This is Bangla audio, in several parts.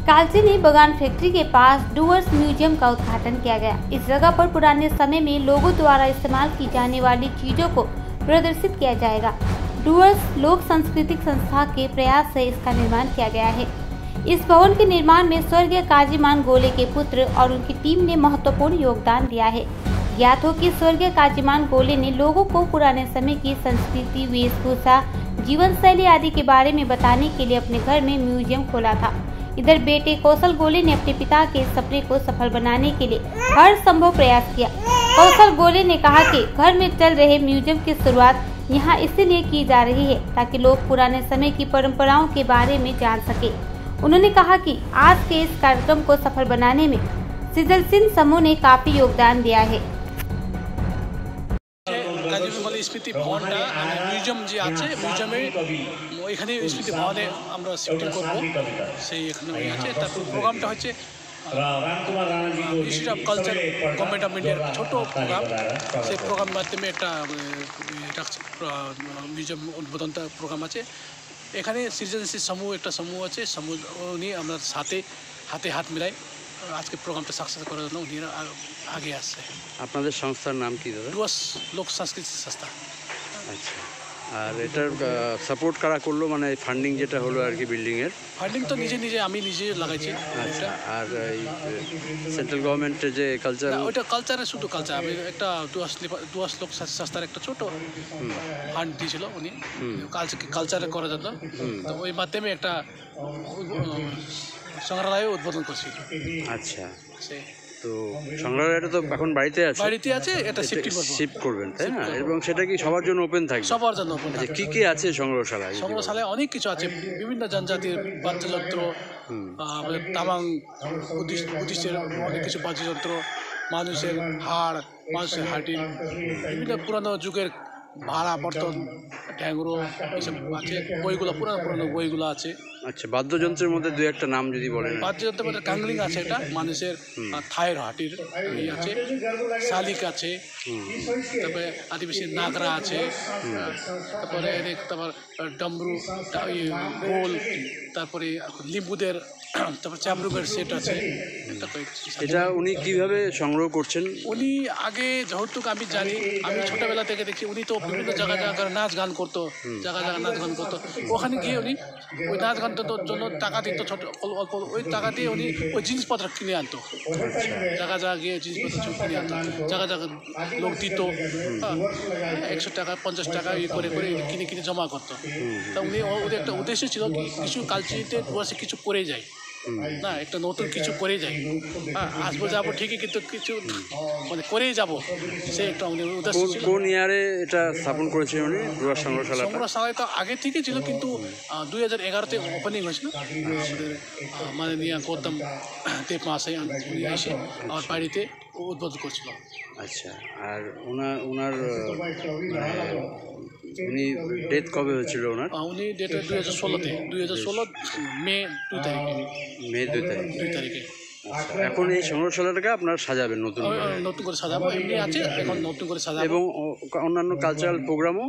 कालचिनी बगान फैक्ट्री के पास डूअर्स म्यूजियम का उद्घाटन किया गया। इस जगह पर पुराने समय में लोगों द्वारा इस्तेमाल की जाने वाली चीजों को प्रदर्शित किया जाएगा। डूअर्स लोक सांस्कृतिक संस्था के प्रयास से इसका निर्माण किया गया है। इस भवन के निर्माण में स्वर्गीय काजीमान गोले के पुत्र और उनकी टीम ने महत्वपूर्ण योगदान दिया है। ज्ञात हो कि स्वर्गीय काजीमान गोले ने लोगों को पुराने समय की संस्कृति, वेशभूषा, जीवन शैली आदि के बारे में बताने के लिए अपने घर में म्यूजियम खोला था। इधर बेटे कौशल गोले ने अपने पिता के सपने को सफल बनाने के लिए हर संभव प्रयास किया। कौशल गोले ने कहा कि घर में चल रहे म्यूजियम की शुरुआत यहाँ इसीलिए की जा रही है ताकि लोग पुराने समय की परंपराओं के बारे में जान सके। उन्होंने कहा कि आज के इस कार्यक्रम को सफल बनाने में सृजनशील समूह ने काफी योगदान दिया है। স্মৃতি ভবনটা মিউজিয়াম যে আছে মিউজিয়ামে এখানে স্মৃতি ভবনে আমরা শিফটিং করব সেই এখানে আছে। তারপর প্রোগ্রামটা হচ্ছে ministry of culture government of ইন্ডিয়ার ছোট প্রোগ্রাম। সেই প্রোগ্রামের মাধ্যমে একটা মিউজিয়াম উদ্বোধনটা প্রোগ্রাম আছে। এখানে সৃজনশীল সমূহ একটা সমূহ আছে, সমূহ নিয়ে আমরা হাতে হাত মিলাই আজকে প্রোগ্রামটা সাকসেস করার জন্য উনি আগে আসছে। আপনাদের সংস্থার নাম কি দাদা? ডুয়ার্স লোক সাংস্কৃতিক সংস্থা। আচ্ছা, আর এটার সাপোর্ট কারা করলো, মানে ফান্ডিং যেটা হলো আর কি বিল্ডিংয়ের? ফান্ডিং তো আমি নিজে লাগাইছি। আচ্ছা, আর এই সেন্ট্রাল গভর্নমেন্টের যে কালচার, ওইটা কালচারে শুধু কালচার, আমি একটা ডুয়ার্স লোক সংস্থার একটা ছোট ফান্ড দিয়েছিল উনি কালচারে করার জন্য। তো ওই মাধ্যমে একটা সংগ্রহালয় উদ্বোধন করছি। আচ্ছা, তো সংগ্রহালয়টা তো এখন বাড়িতে আছে, এটা শিফট করবেন তাই না? এবং সেটা কি সবার জন্য ওপেন থাকবে? সবার জন্য ওপেন থাকবে। কি কি আছে সংগ্রহশালায়? সংগ্রহশালায় অনেক কিছু আছে, বিভিন্ন জনজাতির বাদ্যযন্ত্র, তামাং বুদ্ধিস্টের অনেক কিছু বাদ্যযন্ত্র, মানুষের হাড়, মানুষের হাড্ডি, বিভিন্ন পুরানো যুগের ভাড়া বর্তন, ট্যাংরো, এইসব আছে। বইগুলো পুরানো বইগুলো আছে। আচ্ছা, বাদ্যযন্ত্রের মধ্যে দু একটা নাম যদি বলেন। বাদ্যযন্ত্রের মধ্যে কাংলিং আছে, এটা মানুষের থায়ের হাটির আছে, শালিক আছে, তারপরে আদিবাসী নাগরা আছে, তারপরে ডমরু, গোল, তারপরে লিম্বুদের, তারপরে চামরুগের সেট আছে। এটা উনি কিভাবে সংগ্রহ করছেন? উনি আগে যতটুকু আমি জানি, আমি ছোটবেলা থেকে দেখছি উনি তো বিভিন্ন জায়গায় নাচ গান করতো, জায়গায় নাচ গান করতো। ওখানে গিয়ে উনি ওই নাচ গান জন্য টাকা দিত, ছোট অল্প, ওই টাকা দিয়ে উনি ওই জিনিসপত্র কিনে আনতো। জায়গা গিয়ে জিনিসপত্র কিনে আনতো, জায়গা লোক দিত, 100 টাকা 50 টাকা করে কিনে জমা করতো। তা উনি ওদের একটা উদ্দেশ্য ছিল কিছু কালচারিতে বসে কিছু করে যায় না, একটা নতুন কিছু করে যাই। আসবো যাবো ঠিকই, কিন্তু কিছু মানে করেই যাবো, সে একটা উদ্দেশ্য ছিল। কোন ইয়ারে এটা স্থাপন করেছে উনি সংগ্রহশালা? সংগ্রহশালায় তো আগে থেকে ছিল, কিন্তু 2011-তে ওপেনিং হয়েছিল। মাননীয় গৌতম দেব মহাশয় উনি এসে আমার বাড়িতে উদ্বোধন করছিল। আচ্ছা, আর ওনার উনি ডেথ কবে হয়েছিল ওনার? উনি ডেট 2016 মে 2 তারিখে। এখন এই সংগ্রহশালাটাকে আপনারা সাজাবেন নতুন করে সাজাবো, এমনি আছে, এখন নতুন করে সাজাবো। এবং অন্যান্য কালচারাল প্রোগ্রামও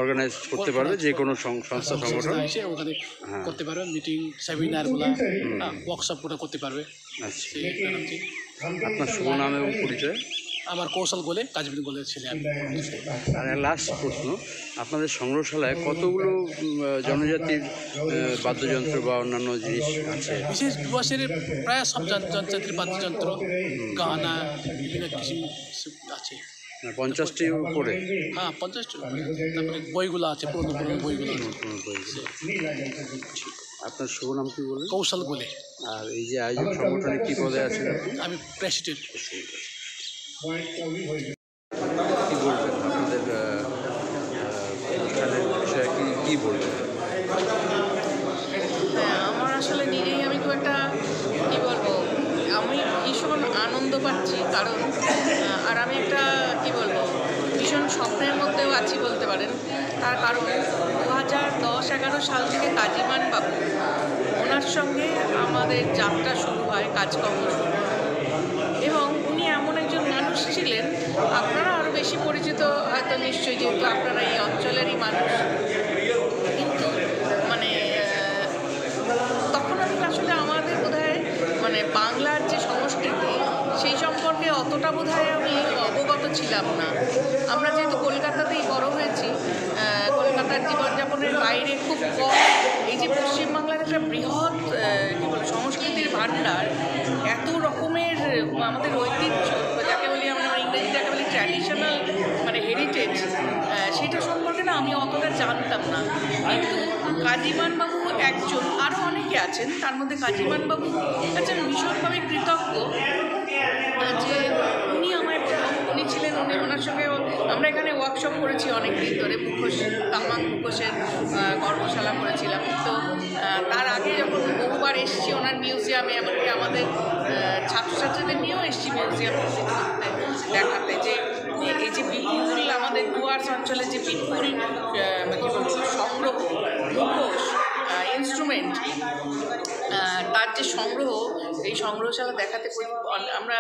অর্গানাইজ করতে পারবে, যে কোনো সংস্থা সংগঠন এসে ওখানে করতে পারবে, মিটিং, সেমিনারগুলো, ওয়ার্কশপগুলো করতে পারবে। আচ্ছা, আপনার শুভ নাম এবং পরিচয়? আমার কৌশল গোলে, কাজীবিন গোলের ছেলে আমি। আর লাস্ট প্রশ্ন, আপনাদের সংগ্রহশালায় কতগুলো জনজাতির বাদ্যযন্ত্র বা অন্যান্য জিনিস আছে? বিশেষ ডুয়ার্সের প্রায় সব জনজাতির বাদ্যযন্ত্র, গানা, বিভিন্ন কিছু আছে। 50টির উপরে? হ্যাঁ, 50টি। তারপরে বইগুলো আছে, পুরনো বইগুলো। আপনার শুভ নাম কি বলেন? কৌশল গোলে। আর এই যে আয়োজক সংগঠনে কি পদে আছেন? আমি প্রেসিডেন্ট। কি বলবেন আপনাদের এখানের বিষয়ে, কি বলবেন? হ্যাঁ, আমার আসলে নিজেই আমি খুব একটা কী বলবো, আমি ভীষণ আনন্দ পাচ্ছি, কারণ আর আমি একটা কী বলবো ভীষণ স্বপ্নের মধ্যেও আছি বলতে পারেন। তার কারণ 2010-11 সাল থেকে কাজীমান বাবু, ওনার সঙ্গে আমাদের যাত্রা শুরু হয়, কাজকর্ম শুরু হয়। এবং উনি এমন একজন মানুষ ছিলেন, আপনারা আরও বেশি পরিচিত হয়তো নিশ্চয়ই, যেহেতু আপনারা এই অঞ্চলেরই মানুষ। কিন্তু মানে তখন আমি আসলে আমাদের মানে বাংলার যে সংস্কৃতি সেই সম্পর্কে অতটা বোধহয় আমি অবগত ছিলাম না। আমরা যেহেতু কলকাতাতেই বড় হয়েছি, কলকাতার জীবনযাপনের বাইরে খুব কম এই যে পশ্চিমবাংলার একটা বৃহৎ কী বলে সংস্কৃতির ভাণ্ডার, এত রকমের আমাদের ঐতিহ্য, যাকে বলি আমরা ইংরেজিটাকে বলি ট্র্যাডিশনাল মানে হেরিটেজ, সেটা সম্পর্কে না আমি অতটা জানতাম না। কিন্তু কাজীমানবাবু একজন, আরও অনেকে আছেন, তার মধ্যে কাজীমানবাবু আছেন ভীষণভাবে কৃতজ্ঞ যে উনি ছিলেন, ওনার সঙ্গে আমরা এখানে ওয়ার্কশপ করেছি অনেক দিন ধরে, তামাং মুখোশের কর্মশালা করেছিলাম। তো তার আগে যখন বহুবার এসেছি ওনার মিউজিয়ামে, এমনকি আমাদের ছাত্রছাত্রীদের নিয়েও এসেছি মিউজিয়াম ভিজিট করতে, দেখাতে যে এই যে বিপুল আমাদের ডুয়ার্স অঞ্চলে যে বিপুল সংগ্রহ, মুখোশ, ইনস্ট্রুমেন্ট, তার যে সংগ্রহ, এই সংগ্রহশালা দেখাতে আমরা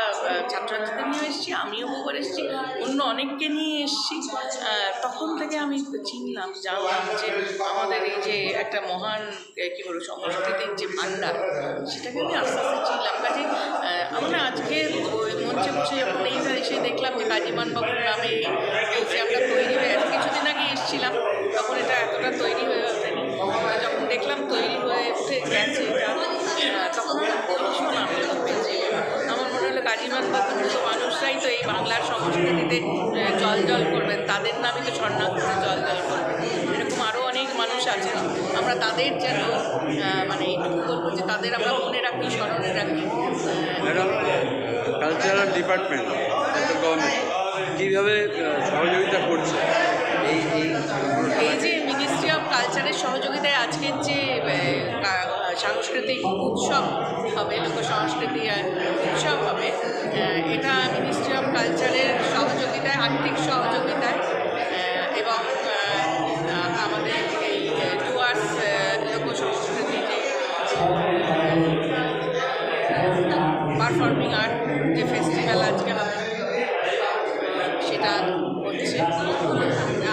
ছাত্রছাত্রীদের নিয়ে এসেছি, আমিও বহুবার এসেছি, অন্য অনেককে নিয়ে এসেছি। তখন থেকে আমি চিনলাম, জানলাম যে আমাদের এই যে একটা মহান কী বলবো সংস্কৃতির যে ভাণ্ডার, সেটাকে আমি আস্তে আস্তে চিনলাম। কাজে আমরা আজকে মঞ্চে বসে যখন এসে দেখলাম যে কাজীমানবাবুর নামে মিউজিয়ামটা তৈরি হয়ে গেছে, কিছুদিন আগে এসেছিলাম তখন এটা এতটা তৈরি হয়ে ওঠেনি, যখন দেখলাম তৈরি হয়ে উঠে গেছে তখন ভীষণ আনন্দ পেয়েছি। আমার মনে হলো কাজীমানবাবুর মতো মানুষরাই তো এই বাংলার সংস্কৃতিতে জল জল করবেন, তাদের নামই তো স্বর্ণাক্ষরে জল জল করবেন। এরকম আরও অনেক মানুষ আছেন, আমরা তাদের যেন মানে এইটুকু বলবো যে তাদের আমরা মনে রাখি, স্মরণে রাখি। ম্যাডাম, কালচারাল ডিপার্টমেন্ট গভর্নমেন্ট কীভাবে সহযোগিতা করছে এই যে মিনিস্ট্রি অফ কালচারের সহযোগিতায় আজকের যে সাংস্কৃতিক উৎসব হবে, লোক সংস্কৃতি উৎসব হবে, এটা মিনিস্ট্রি অফ কালচারের সহযোগিতায়, আর্থিক সহযোগিতায় এবং আমাদের এই ডুয়ার্স লোক সংস্কৃতি যে পারফর্মিং আর্ট যে ফেস্টিভ্যাল আজকে হবে সেটা হচ্ছে।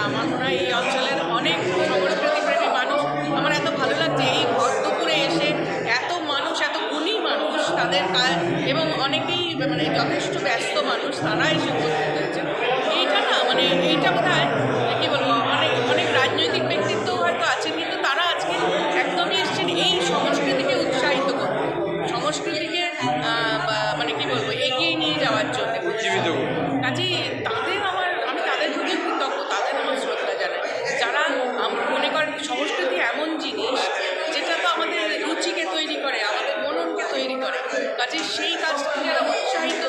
আমার মনে হয় এই অঞ্চলের অনেক সংস্কৃতিপ্রেমী মানুষ, আমার এত ভালো লাগছে এই ভর দুপুরে এসে এত মানুষ, এত গুণী মানুষ, তাদের এবং অনেকেই মানে যথেষ্ট ব্যস্ত মানুষ, তারা এসে উপস্থিত হয়েছে। এইটা না মানে এইটা বোধ হয় কী বলবো, অনেক রাজনৈতিক ব্যক্তিত্ব হয়তো আছে, কিন্তু তারা আজকে একদমই এসেছেন এই সংস্কৃতিকে উৎসাহিত করতে, সংস্কৃতিকে মানে কী বলবো এগিয়ে নিয়ে যাওয়ার জন্য। কাজেই আমি তাদের প্রতি কৃতজ্ঞ, তাদের আমার শ্রদ্ধা জানাই, যারা মনে করেন সংস্কৃতি এমন জিনিস যেটা তো আমাদের রুচিকে তৈরি করে, আমাদের মননকে তৈরি করে। কাজে সেই কাজটাকে যারা উৎসাহিত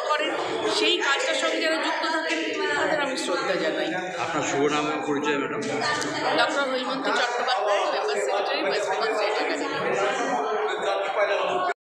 করেন, সেই কাজটার সঙ্গে যারা যুক্ত থাকেন, তাদের আমি শ্রদ্ধা জানাই। আপনার শুভ নাম পরিচয় madam? Doctor Haimanti Chattopadhyay, member secretary, West Bengal state.